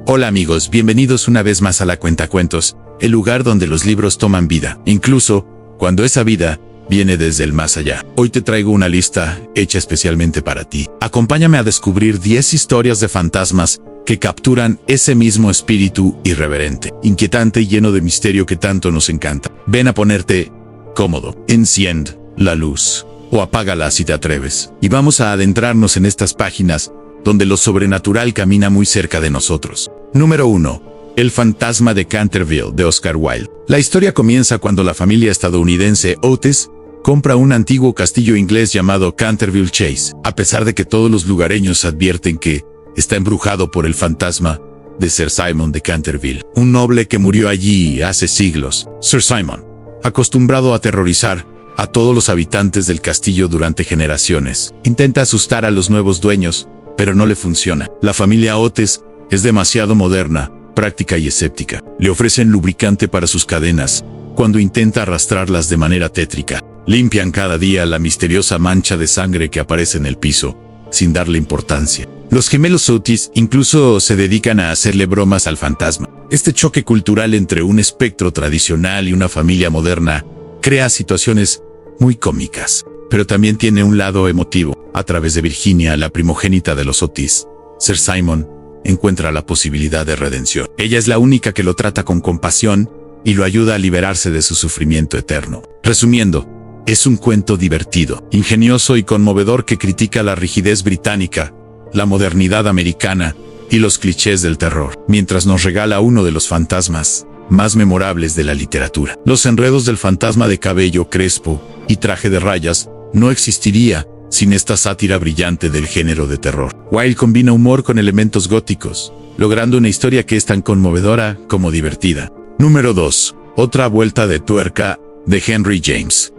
Hola amigos, bienvenidos una vez más a La Cuentacuentos, el lugar donde los libros toman vida, incluso cuando esa vida viene desde el más allá. Hoy te traigo una lista hecha especialmente para ti. Acompáñame a descubrir 10 historias de fantasmas que capturan ese mismo espíritu irreverente, inquietante y lleno de misterio que tanto nos encanta. Ven a ponerte cómodo, enciende la luz o apágala si te atreves, y vamos a adentrarnos en estas páginas donde lo sobrenatural camina muy cerca de nosotros. Número 1. El fantasma de Canterville, de Oscar Wilde. La historia comienza cuando la familia estadounidense Otis compra un antiguo castillo inglés llamado Canterville Chase, a pesar de que todos los lugareños advierten que está embrujado por el fantasma de Sir Simon de Canterville, un noble que murió allí hace siglos. Sir Simon, acostumbrado a aterrorizar a todos los habitantes del castillo durante generaciones, intenta asustar a los nuevos dueños, pero no le funciona. La familia Otis es demasiado moderna, práctica y escéptica. Le ofrecen lubricante para sus cadenas cuando intenta arrastrarlas de manera tétrica. Limpian cada día la misteriosa mancha de sangre que aparece en el piso, sin darle importancia. Los gemelos Otis incluso se dedican a hacerle bromas al fantasma. Este choque cultural entre un espectro tradicional y una familia moderna crea situaciones muy cómicas, pero también tiene un lado emotivo. A través de Virginia, la primogénita de los Otis, Sir Simon encuentra la posibilidad de redención. Ella es la única que lo trata con compasión y lo ayuda a liberarse de su sufrimiento eterno. Resumiendo, es un cuento divertido, ingenioso y conmovedor que critica la rigidez británica, la modernidad americana y los clichés del terror, mientras nos regala uno de los fantasmas más memorables de la literatura. Los enredos del fantasma de cabello crespo y traje de rayas no existiría sin esta sátira brillante del género de terror. Wilde combina humor con elementos góticos, logrando una historia que es tan conmovedora como divertida. Número 2. Otra vuelta de tuerca, de Henry James.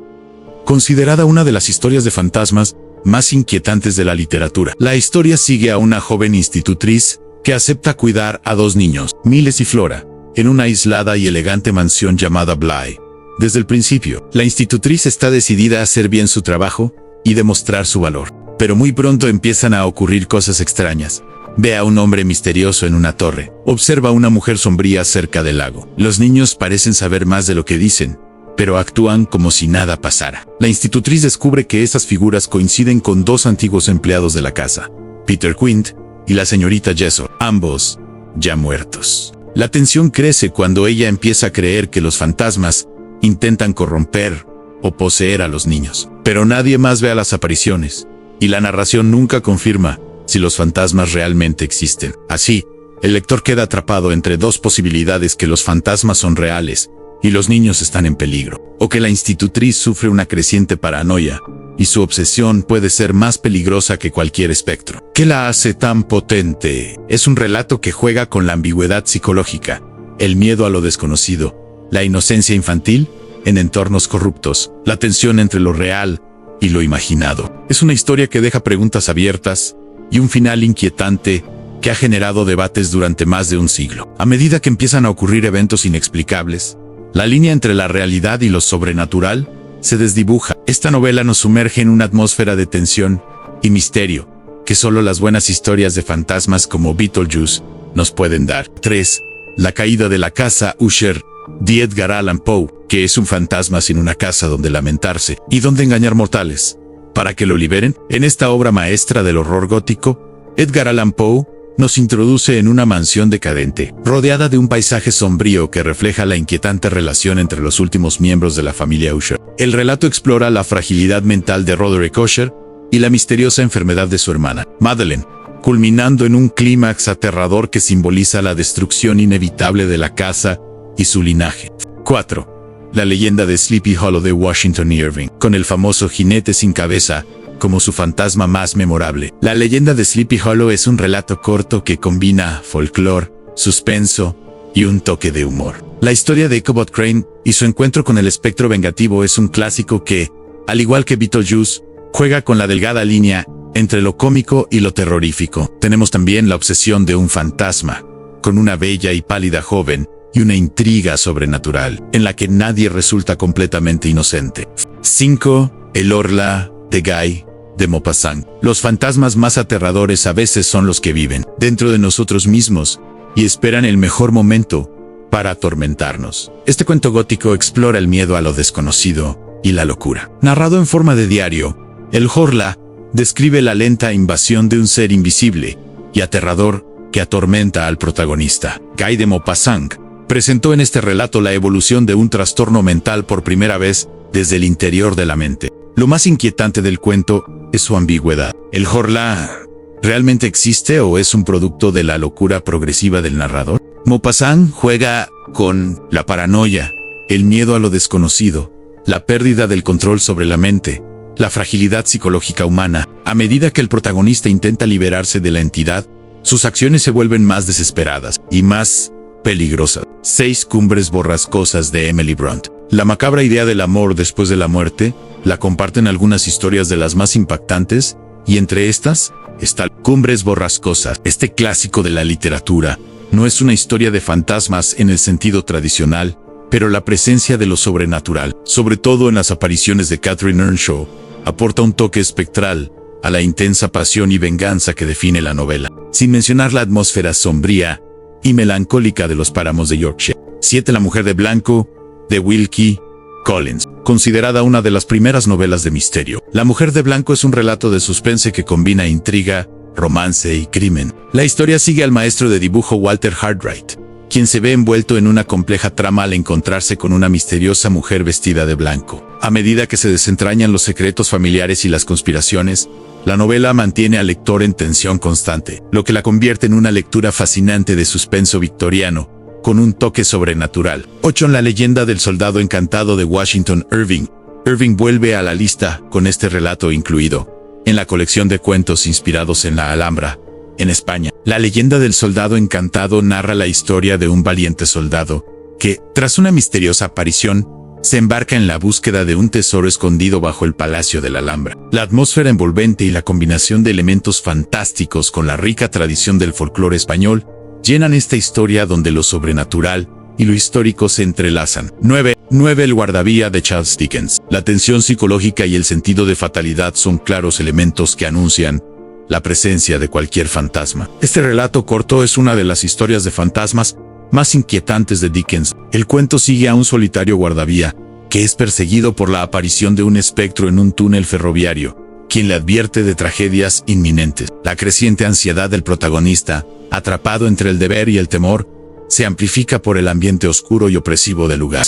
Considerada una de las historias de fantasmas más inquietantes de la literatura. La historia sigue a una joven institutriz que acepta cuidar a dos niños, Miles y Flora, en una aislada y elegante mansión llamada Bly. Desde el principio, la institutriz está decidida a hacer bien su trabajo y demostrar su valor. Pero muy pronto empiezan a ocurrir cosas extrañas. Ve a un hombre misterioso en una torre. Observa a una mujer sombría cerca del lago. Los niños parecen saber más de lo que dicen, pero actúan como si nada pasara. La institutriz descubre que esas figuras coinciden con dos antiguos empleados de la casa, Peter Quint y la señorita Jessor, ambos ya muertos. La tensión crece cuando ella empieza a creer que los fantasmas intentan corromper o poseer a los niños. Pero nadie más ve a las apariciones, y la narración nunca confirma si los fantasmas realmente existen. Así, el lector queda atrapado entre dos posibilidades: que los fantasmas son reales y los niños están en peligro, o que la institutriz sufre una creciente paranoia y su obsesión puede ser más peligrosa que cualquier espectro. ¿Qué la hace tan potente? Es un relato que juega con la ambigüedad psicológica, el miedo a lo desconocido, la inocencia infantil en entornos corruptos, la tensión entre lo real y lo imaginado. Es una historia que deja preguntas abiertas y un final inquietante que ha generado debates durante más de un siglo. A medida que empiezan a ocurrir eventos inexplicables, la línea entre la realidad y lo sobrenatural se desdibuja. Esta novela nos sumerge en una atmósfera de tensión y misterio que solo las buenas historias de fantasmas como Beetlejuice nos pueden dar. 3. La caída de la casa Usher, de Edgar Allan Poe, que es un fantasma sin una casa donde lamentarse y donde engañar mortales para que lo liberen. En esta obra maestra del horror gótico, Edgar Allan Poe nos introduce en una mansión decadente, rodeada de un paisaje sombrío que refleja la inquietante relación entre los últimos miembros de la familia Usher. El relato explora la fragilidad mental de Roderick Usher y la misteriosa enfermedad de su hermana, Madeleine, culminando en un clímax aterrador que simboliza la destrucción inevitable de la casa y su linaje. 4. La leyenda de Sleepy Hollow, de Washington Irving, con el famoso jinete sin cabeza como su fantasma más memorable. La leyenda de Sleepy Hollow es un relato corto que combina folclore, suspenso y un toque de humor. La historia de Ichabod Crane y su encuentro con el espectro vengativo es un clásico que, al igual que Beetlejuice, juega con la delgada línea entre lo cómico y lo terrorífico. Tenemos también la obsesión de un fantasma, con una bella y pálida joven, y una intriga sobrenatural, en la que nadie resulta completamente inocente. 5. El Orla, de Guy de Maupassant. Los fantasmas más aterradores a veces son los que viven dentro de nosotros mismos y esperan el mejor momento para atormentarnos. Este cuento gótico explora el miedo a lo desconocido y la locura. Narrado en forma de diario, el Horla describe la lenta invasión de un ser invisible y aterrador que atormenta al protagonista. Guy de Maupassant presentó en este relato la evolución de un trastorno mental por primera vez desde el interior de la mente. Lo más inquietante del cuento es su ambigüedad. ¿El Horla realmente existe o es un producto de la locura progresiva del narrador? Maupassant juega con la paranoia, el miedo a lo desconocido, la pérdida del control sobre la mente, la fragilidad psicológica humana. A medida que el protagonista intenta liberarse de la entidad, sus acciones se vuelven más desesperadas y más peligrosas. 6 cumbres borrascosas de Emily Bront. La macabra idea del amor después de la muerte la comparten algunas historias de las más impactantes, y entre estas está Cumbres borrascosas. Este clásico de la literatura no es una historia de fantasmas en el sentido tradicional, pero la presencia de lo sobrenatural, sobre todo en las apariciones de Catherine Earnshaw, aporta un toque espectral a la intensa pasión y venganza que define la novela, sin mencionar la atmósfera sombría y melancólica de los páramos de Yorkshire. 7. La mujer de blanco, de Wilkie Collins. Considerada una de las primeras novelas de misterio, La mujer de blanco es un relato de suspense que combina intriga, romance y crimen. La historia sigue al maestro de dibujo Walter Hartright, quien se ve envuelto en una compleja trama al encontrarse con una misteriosa mujer vestida de blanco. A medida que se desentrañan los secretos familiares y las conspiraciones, la novela mantiene al lector en tensión constante, lo que la convierte en una lectura fascinante de suspenso victoriano, con un toque sobrenatural. 8. La leyenda del soldado encantado de Washington Irving. Irving vuelve a la lista con este relato incluido en la colección de cuentos inspirados en la Alhambra, en España. La leyenda del soldado encantado narra la historia de un valiente soldado que, tras una misteriosa aparición, se embarca en la búsqueda de un tesoro escondido bajo el Palacio de la Alhambra. La atmósfera envolvente y la combinación de elementos fantásticos con la rica tradición del folclore español llenan esta historia donde lo sobrenatural y lo histórico se entrelazan. 9. El guardavía de Charles Dickens. La tensión psicológica y el sentido de fatalidad son claros elementos que anuncian la presencia de cualquier fantasma. Este relato corto es una de las historias de fantasmas más inquietantes de Dickens. El cuento sigue a un solitario guardavía que es perseguido por la aparición de un espectro en un túnel ferroviario, quien le advierte de tragedias inminentes. La creciente ansiedad del protagonista, atrapado entre el deber y el temor, se amplifica por el ambiente oscuro y opresivo del lugar.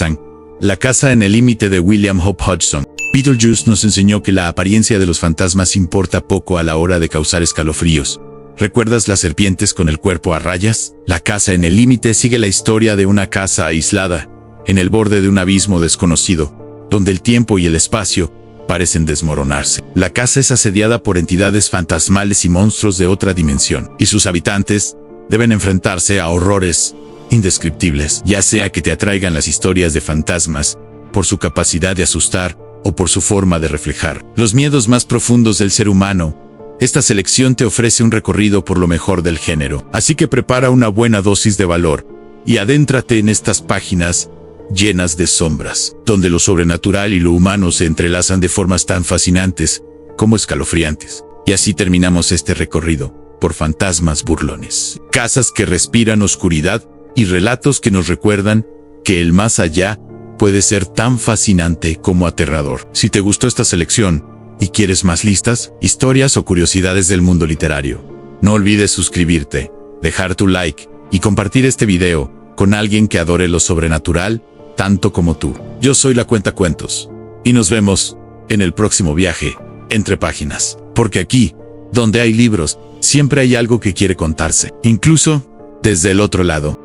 La casa en el límite de William Hope Hodgson. Beetlejuice nos enseñó que la apariencia de los fantasmas importa poco a la hora de causar escalofríos. ¿Recuerdas las serpientes con el cuerpo a rayas? La casa en el límite sigue la historia de una casa aislada, en el borde de un abismo desconocido, donde el tiempo y el espacio parecen desmoronarse. La casa es asediada por entidades fantasmales y monstruos de otra dimensión, y sus habitantes deben enfrentarse a horrores indescriptibles, ya sea que te atraigan las historias de fantasmas por su capacidad de asustar o por su forma de reflejar los miedos más profundos del ser humano. Esta selección te ofrece un recorrido por lo mejor del género, así que prepara una buena dosis de valor y adéntrate en estas páginas llenas de sombras, donde lo sobrenatural y lo humano se entrelazan de formas tan fascinantes como escalofriantes. Y así terminamos este recorrido por fantasmas burlones, casas que respiran oscuridad y relatos que nos recuerdan que el más allá puede ser tan fascinante como aterrador. Si te gustó esta selección y quieres más listas, historias o curiosidades del mundo literario, no olvides suscribirte, dejar tu like y compartir este video con alguien que adore lo sobrenatural tanto como tú. Yo soy La Cuentacuentos y nos vemos en el próximo viaje entre páginas, porque aquí, donde hay libros, siempre hay algo que quiere contarse, incluso desde el otro lado.